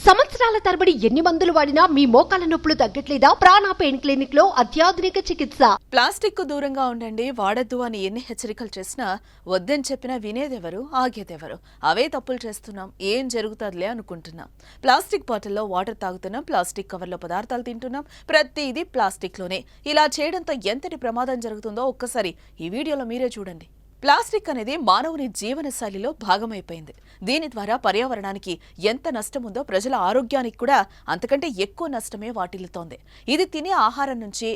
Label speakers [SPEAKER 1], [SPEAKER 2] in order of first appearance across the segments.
[SPEAKER 1] సంవత్సరాల తరబడి ఎన్ని మందులు వాడినా మీ మోకాల నొప్పులు తగ్గట్లేదా? ప్రాణ పెయిన్ క్లినిక్ లో అత్యాధునిక చికిత్స.
[SPEAKER 2] ప్లాస్టిక్ కు దూరంగా ఉండండి, వాడద్దు అని ఎన్ని హెచ్చరికలు చేసినా వద్దని చెప్పినా వినేదెవరు, ఆగేదెవరు? అవే తప్పులు చేస్తున్నాం, ఏం జరుగుతుందిలే అనుకుంటున్నాం. ప్లాస్టిక్ బాటిల్లో వాటర్ తాగుతున్నాం, ప్లాస్టిక్ కవర్లో పదార్థాలు తింటున్నాం, ప్రతిదీ ప్లాస్టిక్ లోనే. ఇలా చేయడంతో ఎంతటి ప్రమాదం జరుగుతుందో ఒక్కసారి ఈ వీడియోలో మీరే చూడండి. ప్లాస్టిక్ అనేది మానవుని జీవన శైలిలో భాగమైపోయింది. దీని ద్వారా పర్యావరణానికి ఎంత నష్టముందో ప్రజల ఆరోగ్యానికి కూడా అంతకంటే ఎక్కువ నష్టమే వాటిల్లుతోంది. ఇది తినే ఆహారం నుంచి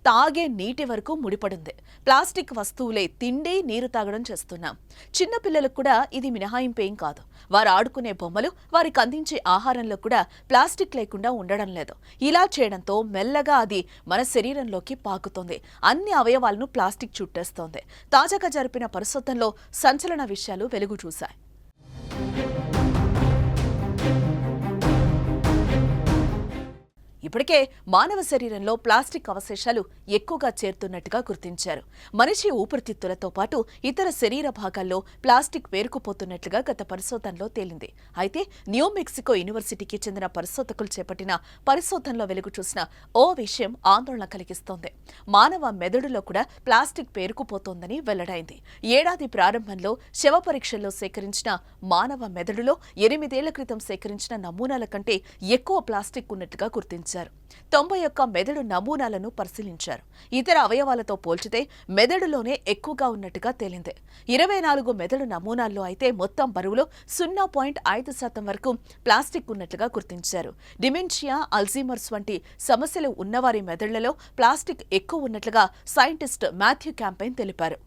[SPEAKER 2] తాగే నీటి వరకు ముడిపడింది. ప్లాస్టిక్ వస్తువులే తిండి, నీరు తాగడం చేస్తున్నాం. చిన్నపిల్లలకు కూడా ఇది మినహాయింపేం కాదు. వారు ఆడుకునే బొమ్మలు, వారికి అందించే ఆహారంలో కూడా ప్లాస్టిక్ లేకుండా ఉండడం లేదు. ఇలా చేయడంతో మెల్లగా అది మన శరీరంలోకి పాకుతోంది. అన్ని అవయవాలను ప్లాస్టిక్ చుట్టేస్తోంది. తాజాగా జరిపిన పరిశోధనలో సంచలన విషయాలు వెలుగు చూశాయి. ఇప్పటికే మానవ శరీరంలో ప్లాస్టిక్ అవశేషాలు ఎక్కువగా చేరుతున్నట్టుగా గుర్తించారు. మనిషి ఊపిరితిత్తులతో పాటు ఇతర శరీర భాగాల్లో ప్లాస్టిక్ పేరుకుపోతున్నట్లుగా గత పరిశోధనలో తేలింది. అయితే న్యూ మెక్సికో యూనివర్సిటీకి చెందిన పరిశోధకులు చేపట్టిన పరిశోధనలో వెలుగు చూసిన ఓ విషయం ఆందోళన కలిగిస్తోంది. మానవ మెదడులో కూడా ప్లాస్టిక్ పేరుకుపోతోందని వెల్లడైంది. ఏడాది ప్రారంభంలో శవ పరీక్షల్లో సేకరించిన మానవ మెదడులో 8 ఏళ్ల క్రితం సేకరించిన నమూనాల కంటే ఎక్కువ ప్లాస్టిక్ ఉన్నట్టుగా గుర్తించారు. 91 మెదడు నమూనాలను పరిశీలించారు. ఇతర అవయవాలతో పోల్చితే మెదడులోనే ఎక్కువగా ఉన్నట్టుగా తేలింది. 24 మెదడు నమూనాల్లో అయితే మొత్తం బరువులో 0.5% వరకు ప్లాస్టిక్ ఉన్నట్లుగా గుర్తించారు. డిమెన్షియా, అల్జీమర్స్ వంటి సమస్యలు ఉన్నవారి మెదళ్లలో ప్లాస్టిక్ ఎక్కువ ఉన్నట్లుగా సైంటిస్ట్ మాథ్యూ క్యాంపెయిన్ తెలిపారు.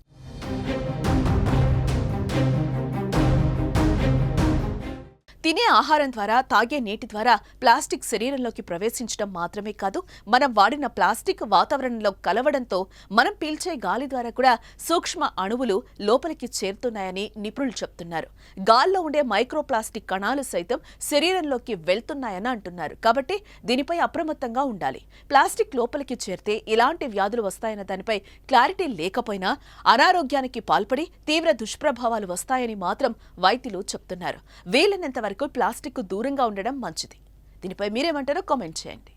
[SPEAKER 2] తినే ఆహారం ద్వారా, తాగే నీటి ద్వారా ప్లాస్టిక్ శరీరంలోకి ప్రవేశించడం మాత్రమే కాదు, మనం వాడిన ప్లాస్టిక్ వాతావరణంలో కలవడంతో మనం పీల్చే గాలి ద్వారా కూడా సూక్ష్మ అణువులు లోపలికి చేరుతున్నాయని నిపుణులు చెప్తున్నారు. గాల్లో ఉండే మైక్రోప్లాస్టిక్ కణాలు సైతం శరీరంలోకి వెళ్తున్నాయని అంటున్నారు. కాబట్టి దీనిపై అప్రమత్తంగా ఉండాలి. ప్లాస్టిక్ లోపలికి చేరితే ఇలాంటి వ్యాధులు వస్తాయన్న దానిపై క్లారిటీ లేకపోయినా అనారోగ్యానికి పాల్పడి తీవ్ర దుష్ప్రభావాలు వస్తాయని మాత్రం వైద్యులు చెప్తున్నారు. వీలైనంత ప్లాస్టిక్ కు దూరంగా ఉండడం మంచిది. దీనిపై మీరేమంటారో కామెంట్ చేయండి.